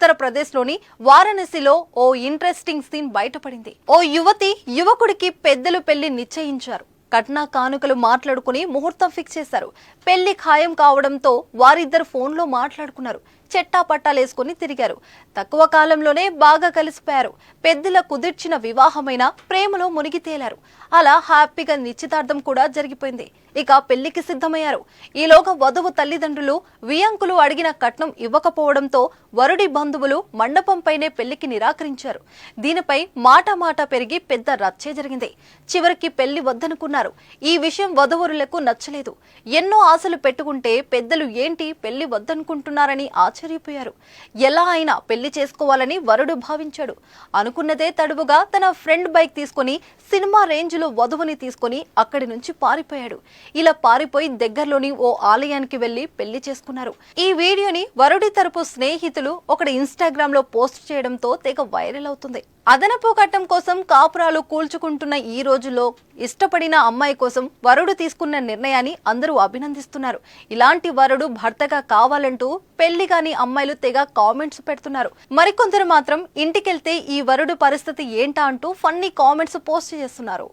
ఉత్తరప్రదేశ్లోని వారణాసిలో ఓ interesting scene బయటపడింది. ఓ యువతి యువకుడికి పెద్దలు పెళ్లి నిశ్చయించారు. కట్నా కానుకలు మాట్లాడుకుని ముహూర్తం ఫిక్స్ చేశారు. పెళ్లి ఖాయం కావడంతో వారిద్దరు ఫోన్లో మాట్లాడుకున్నారు. చెట్టా పట్టాలేసుకుని తిరిగారు. తక్కువ కాలంలోనే బాగా కలిసిపోయారు. పెద్దల కుదిర్చిన వివాహమైన ప్రేమలో మునిగి తేలారు. అలా హ్యాపీగా నిశ్చితార్థం కూడా జరిగిపోయింది. ఇక పెళ్లికి సిద్ధమయ్యారు. ఈలోగా వధువు తల్లిదండ్రులు వియంకులు అడిగిన కట్నం ఇవ్వకపోవడంతో వరుడి బంధువులు మండపంపైనే పెళ్లికి నిరాకరించారు. దీనిపై మాట పెరిగి పెద్ద రచ్చే జరిగింది. చివరికి పెళ్లి వద్దనుకున్నారు. ఈ విషయం వధువరులకు నచ్చలేదు. ఎన్నో ఆశలు పెట్టుకుంటే పెద్దలు ఏంటి పెళ్లి వద్దనుకుంటున్నారని ఆశ్చర్యపోయారు. ఎలా అయినా పెళ్లి చేసుకోవాలని వరుడు భావించాడు. అనుకున్నదే తడువుగా తన ఫ్రెండ్ బైక్ తీసుకుని సినిమా రేంజ్ లో వధువుని తీసుకుని అక్కడి నుంచి పారిపోయాడు. ఇలా పారిపోయి దగ్గరలోని ఓ ఆలయానికి వెళ్లి పెళ్లి చేసుకున్నారు. ఈ వీడియోని వరుడి తరపు స్నేహితులు ఒకటి ఇన్స్టాగ్రామ్ లో పోస్ట్ చేయడంతో తెగ వైరల్ అవుతుంది. అదనపు కట్నం కోసం కాపురాలు కూల్చుకుంటున్న ఈ రోజుల్లో ఇష్టపడిన అమ్మాయి కోసం వరుడు తీసుకున్న నిర్ణయాన్ని అందరూ అభినందిస్తున్నారు. ఇలాంటి వరుడు భర్తగా కావాలంటూ పెళ్లి కాని అమ్మాయిలు తెగ కామెంట్స్ పెడుతున్నారు. మరికొందరు మాత్రం ఇంటికెళ్తే ఈ వరుడు పరిస్థితి ఏంటా అంటూ ఫన్నీ కామెంట్స్ పోస్ట్ చేస్తున్నారు.